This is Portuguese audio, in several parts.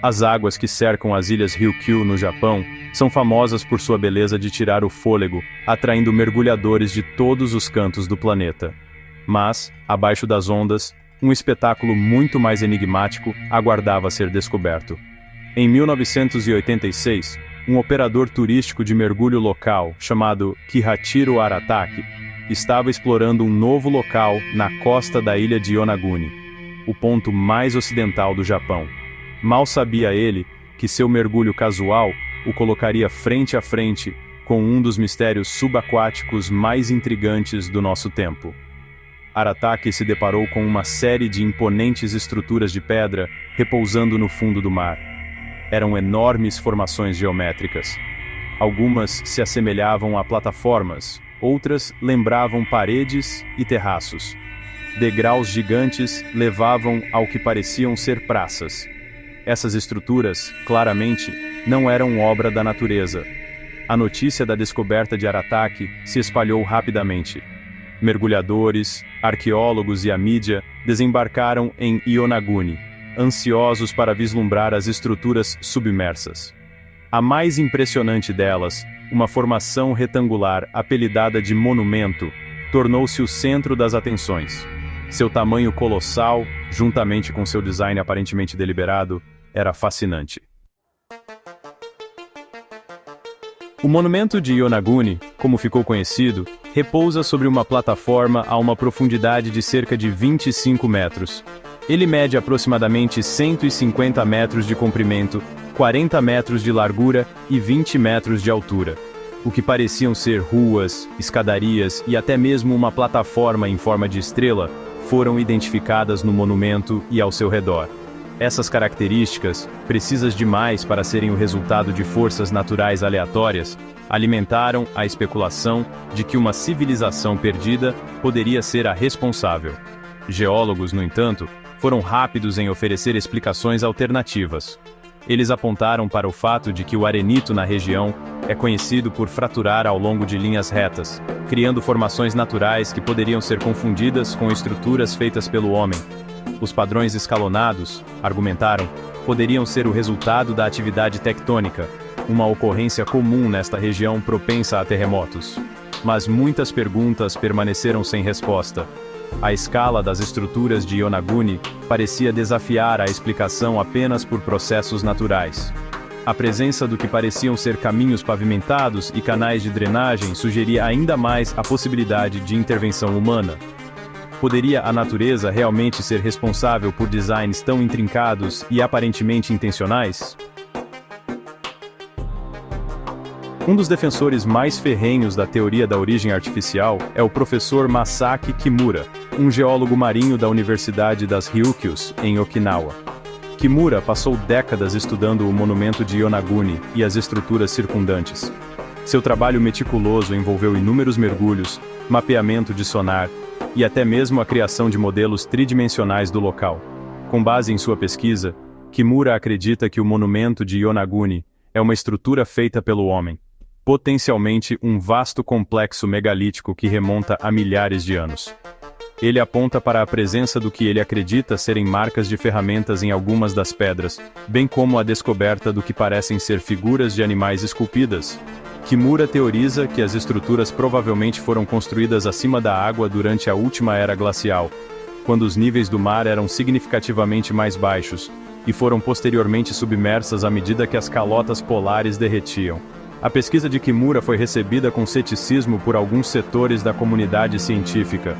As águas que cercam as ilhas Ryukyu no Japão são famosas por sua beleza de tirar o fôlego, atraindo mergulhadores de todos os cantos do planeta. Mas, abaixo das ondas, um espetáculo muito mais enigmático aguardava ser descoberto. Em 1986, um operador turístico de mergulho local, chamado Kihachiro Arataki, estava explorando um novo local na costa da ilha de Yonaguni, o ponto mais ocidental do Japão. Mal sabia ele que seu mergulho casual o colocaria frente a frente com um dos mistérios subaquáticos mais intrigantes do nosso tempo. Arataki se deparou com uma série de imponentes estruturas de pedra repousando no fundo do mar. Eram enormes formações geométricas. Algumas se assemelhavam a plataformas, outras lembravam paredes e terraços. Degraus gigantes levavam ao que pareciam ser praças. Essas estruturas, claramente, não eram obra da natureza. A notícia da descoberta de Arataki se espalhou rapidamente. Mergulhadores, arqueólogos e a mídia desembarcaram em Yonaguni, ansiosos para vislumbrar as estruturas submersas. A mais impressionante delas, uma formação retangular apelidada de monumento, tornou-se o centro das atenções. Seu tamanho colossal, juntamente com seu design aparentemente deliberado, era fascinante. O monumento de Yonaguni, como ficou conhecido, repousa sobre uma plataforma a uma profundidade de cerca de 25 metros. Ele mede aproximadamente 150 metros de comprimento, 40 metros de largura e 20 metros de altura. O que pareciam ser ruas, escadarias e até mesmo uma plataforma em forma de estrela, foram identificadas no monumento e ao seu redor. Essas características, precisas demais para serem o resultado de forças naturais aleatórias, alimentaram a especulação de que uma civilização perdida poderia ser a responsável. Geólogos, no entanto, foram rápidos em oferecer explicações alternativas. Eles apontaram para o fato de que o arenito na região é conhecido por fraturar ao longo de linhas retas, criando formações naturais que poderiam ser confundidas com estruturas feitas pelo homem. Os padrões escalonados, argumentaram, poderiam ser o resultado da atividade tectônica, uma ocorrência comum nesta região propensa a terremotos. Mas muitas perguntas permaneceram sem resposta. A escala das estruturas de Yonaguni parecia desafiar a explicação apenas por processos naturais. A presença do que pareciam ser caminhos pavimentados e canais de drenagem sugeria ainda mais a possibilidade de intervenção humana. Poderia a natureza realmente ser responsável por designs tão intrincados e aparentemente intencionais? Um dos defensores mais ferrenhos da teoria da origem artificial é o professor Masaki Kimura, um geólogo marinho da Universidade das Ryukyus, em Okinawa. Kimura passou décadas estudando o monumento de Yonaguni e as estruturas circundantes. Seu trabalho meticuloso envolveu inúmeros mergulhos, mapeamento de sonar, e até mesmo a criação de modelos tridimensionais do local. Com base em sua pesquisa, Kimura acredita que o monumento de Yonaguni é uma estrutura feita pelo homem, potencialmente um vasto complexo megalítico que remonta a milhares de anos. Ele aponta para a presença do que ele acredita serem marcas de ferramentas em algumas das pedras, bem como a descoberta do que parecem ser figuras de animais esculpidas. Kimura teoriza que as estruturas provavelmente foram construídas acima da água durante a última era glacial, quando os níveis do mar eram significativamente mais baixos, e foram posteriormente submersas à medida que as calotas polares derretiam. A pesquisa de Kimura foi recebida com ceticismo por alguns setores da comunidade científica.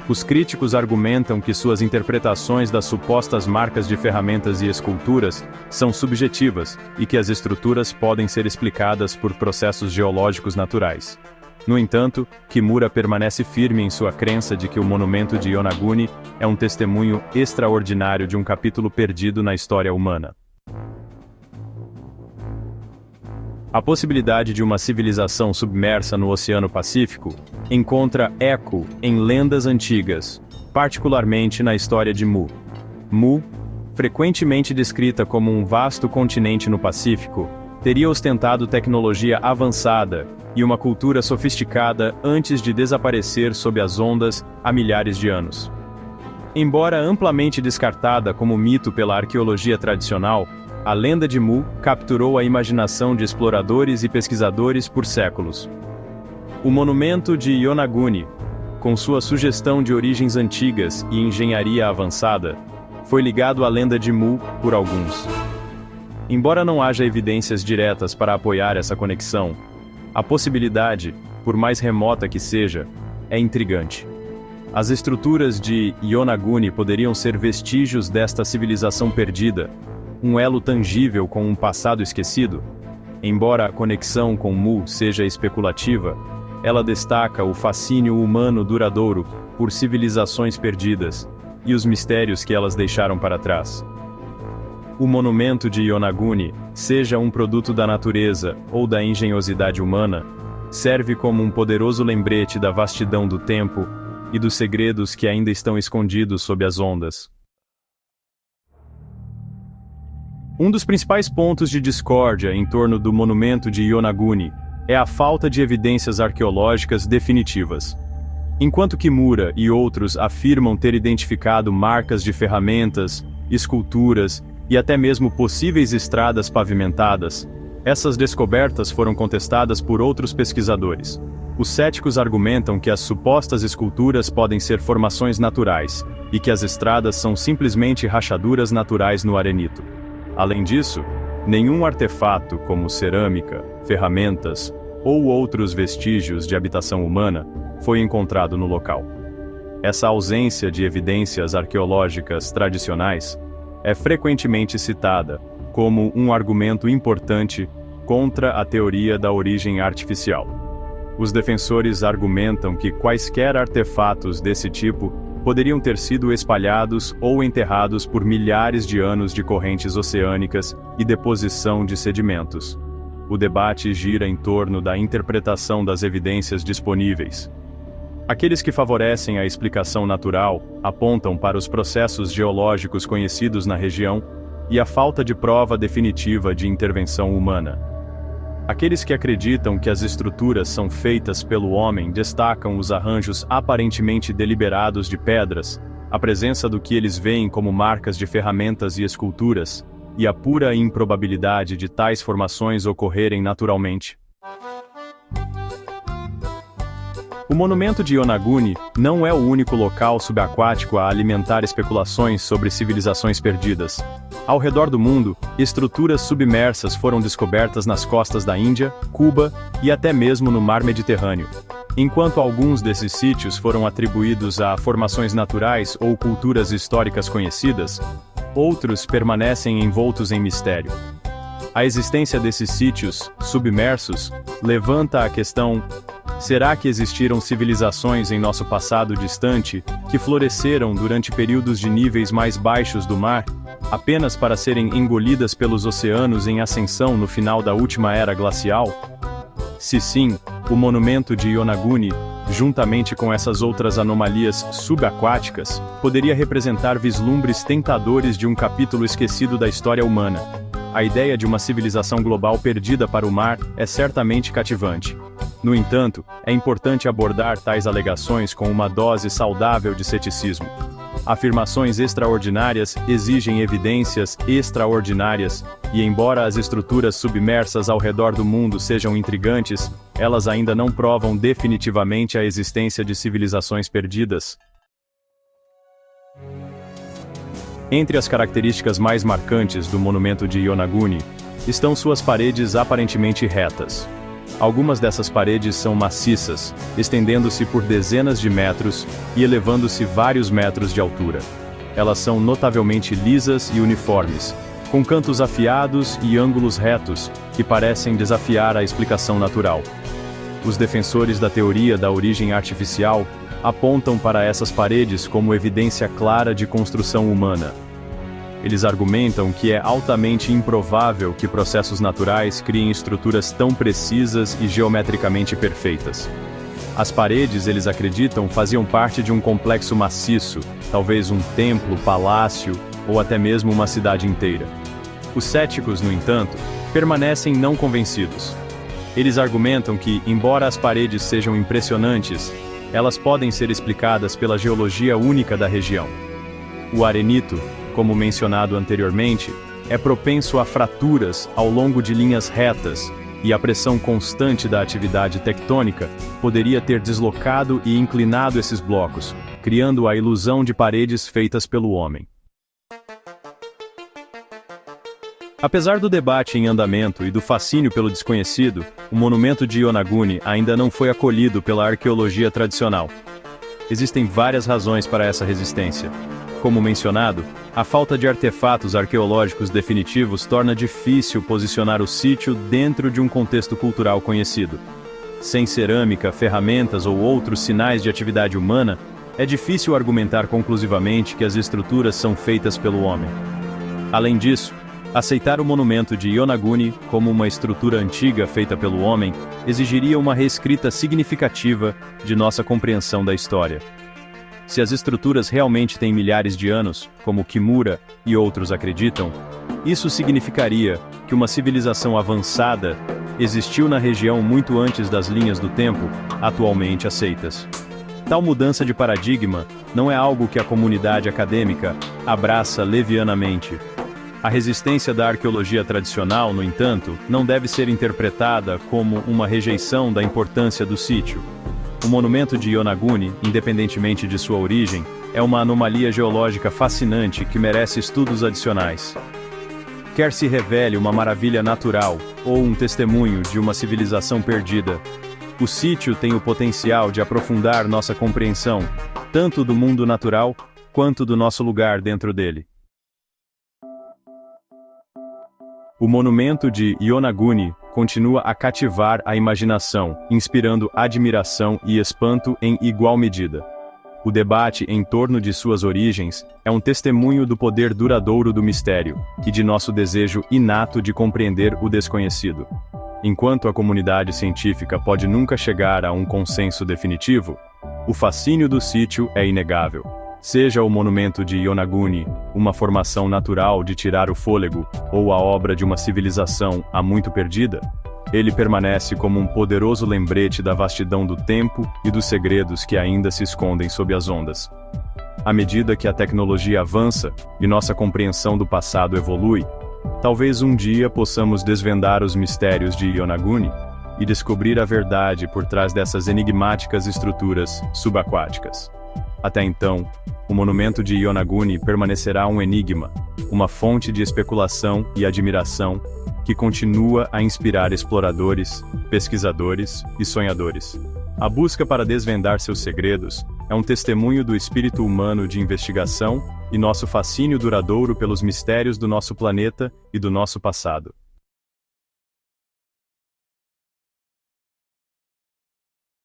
Os críticos argumentam que suas interpretações das supostas marcas de ferramentas e esculturas são subjetivas e que as estruturas podem ser explicadas por processos geológicos naturais. No entanto, Kimura permanece firme em sua crença de que o monumento de Yonaguni é um testemunho extraordinário de um capítulo perdido na história humana. A possibilidade de uma civilização submersa no Oceano Pacífico encontra eco em lendas antigas, particularmente na história de Mu. Mu, frequentemente descrita como um vasto continente no Pacífico, teria ostentado tecnologia avançada e uma cultura sofisticada antes de desaparecer sob as ondas há milhares de anos. Embora amplamente descartada como mito pela arqueologia tradicional, a lenda de Mu capturou a imaginação de exploradores e pesquisadores por séculos. O monumento de Yonaguni, com sua sugestão de origens antigas e engenharia avançada, foi ligado à lenda de Mu por alguns. Embora não haja evidências diretas para apoiar essa conexão, a possibilidade, por mais remota que seja, é intrigante. As estruturas de Yonaguni poderiam ser vestígios desta civilização perdida, um elo tangível com um passado esquecido. Embora a conexão com Mu seja especulativa, ela destaca o fascínio humano duradouro por civilizações perdidas e os mistérios que elas deixaram para trás. O monumento de Yonaguni, seja um produto da natureza ou da engenhosidade humana, serve como um poderoso lembrete da vastidão do tempo e dos segredos que ainda estão escondidos sob as ondas. Um dos principais pontos de discórdia em torno do monumento de Yonaguni é a falta de evidências arqueológicas definitivas. Enquanto Kimura e outros afirmam ter identificado marcas de ferramentas, esculturas e até mesmo possíveis estradas pavimentadas, essas descobertas foram contestadas por outros pesquisadores. Os céticos argumentam que as supostas esculturas podem ser formações naturais, e que as estradas são simplesmente rachaduras naturais no arenito. Além disso, nenhum artefato como cerâmica, ferramentas ou outros vestígios de habitação humana foi encontrado no local. Essa ausência de evidências arqueológicas tradicionais é frequentemente citada como um argumento importante contra a teoria da origem artificial. Os defensores argumentam que quaisquer artefatos desse tipo poderiam ter sido espalhados ou enterrados por milhares de anos de correntes oceânicas e deposição de sedimentos. O debate gira em torno da interpretação das evidências disponíveis. Aqueles que favorecem a explicação natural apontam para os processos geológicos conhecidos na região e a falta de prova definitiva de intervenção humana. Aqueles que acreditam que as estruturas são feitas pelo homem destacam os arranjos aparentemente deliberados de pedras, a presença do que eles veem como marcas de ferramentas e esculturas, e a pura improbabilidade de tais formações ocorrerem naturalmente. O monumento de Yonaguni não é o único local subaquático a alimentar especulações sobre civilizações perdidas. Ao redor do mundo, estruturas submersas foram descobertas nas costas da Índia, Cuba e até mesmo no Mar Mediterrâneo. Enquanto alguns desses sítios foram atribuídos a formações naturais ou culturas históricas conhecidas, outros permanecem envoltos em mistério. A existência desses sítios submersos levanta a questão: será que existiram civilizações em nosso passado distante que floresceram durante períodos de níveis mais baixos do mar, apenas para serem engolidas pelos oceanos em ascensão no final da última era glacial? Se sim, o monumento de Yonaguni, juntamente com essas outras anomalias subaquáticas, poderia representar vislumbres tentadores de um capítulo esquecido da história humana. A ideia de uma civilização global perdida para o mar é certamente cativante. No entanto, é importante abordar tais alegações com uma dose saudável de ceticismo. Afirmações extraordinárias exigem evidências extraordinárias, e embora as estruturas submersas ao redor do mundo sejam intrigantes, elas ainda não provam definitivamente a existência de civilizações perdidas. Entre as características mais marcantes do monumento de Yonaguni, estão suas paredes aparentemente retas. Algumas dessas paredes são maciças, estendendo-se por dezenas de metros e elevando-se vários metros de altura. Elas são notavelmente lisas e uniformes, com cantos afiados e ângulos retos, que parecem desafiar a explicação natural. Os defensores da teoria da origem artificial apontam para essas paredes como evidência clara de construção humana. Eles argumentam que é altamente improvável que processos naturais criem estruturas tão precisas e geometricamente perfeitas. As paredes, eles acreditam, faziam parte de um complexo maciço, talvez um templo, palácio ou até mesmo uma cidade inteira. Os céticos, no entanto, permanecem não convencidos. Eles argumentam que, embora as paredes sejam impressionantes, elas podem ser explicadas pela geologia única da região. O arenito, como mencionado anteriormente, é propenso a fraturas ao longo de linhas retas, e a pressão constante da atividade tectônica poderia ter deslocado e inclinado esses blocos, criando a ilusão de paredes feitas pelo homem. Apesar do debate em andamento e do fascínio pelo desconhecido, o monumento de Yonaguni ainda não foi acolhido pela arqueologia tradicional. Existem várias razões para essa resistência. Como mencionado, a falta de artefatos arqueológicos definitivos torna difícil posicionar o sítio dentro de um contexto cultural conhecido. Sem cerâmica, ferramentas ou outros sinais de atividade humana, é difícil argumentar conclusivamente que as estruturas são feitas pelo homem. Além disso, aceitar o monumento de Yonaguni como uma estrutura antiga feita pelo homem exigiria uma reescrita significativa de nossa compreensão da história. Se as estruturas realmente têm milhares de anos, como Kimura e outros acreditam, isso significaria que uma civilização avançada existiu na região muito antes das linhas do tempo atualmente aceitas. Tal mudança de paradigma não é algo que a comunidade acadêmica abraça levianamente. A resistência da arqueologia tradicional, no entanto, não deve ser interpretada como uma rejeição da importância do sítio. O monumento de Yonaguni, independentemente de sua origem, é uma anomalia geológica fascinante que merece estudos adicionais. Quer se revele uma maravilha natural ou um testemunho de uma civilização perdida, o sítio tem o potencial de aprofundar nossa compreensão, tanto do mundo natural quanto do nosso lugar dentro dele. O monumento de Yonaguni continua a cativar a imaginação, inspirando admiração e espanto em igual medida. O debate em torno de suas origens é um testemunho do poder duradouro do mistério e de nosso desejo inato de compreender o desconhecido. Enquanto a comunidade científica pode nunca chegar a um consenso definitivo, o fascínio do sítio é inegável. Seja o monumento de Yonaguni uma formação natural de tirar o fôlego, ou a obra de uma civilização há muito perdida, ele permanece como um poderoso lembrete da vastidão do tempo e dos segredos que ainda se escondem sob as ondas. À medida que a tecnologia avança e nossa compreensão do passado evolui, talvez um dia possamos desvendar os mistérios de Yonaguni e descobrir a verdade por trás dessas enigmáticas estruturas subaquáticas. Até então, o monumento de Yonaguni permanecerá um enigma, uma fonte de especulação e admiração que continua a inspirar exploradores, pesquisadores e sonhadores. A busca para desvendar seus segredos é um testemunho do espírito humano de investigação e nosso fascínio duradouro pelos mistérios do nosso planeta e do nosso passado.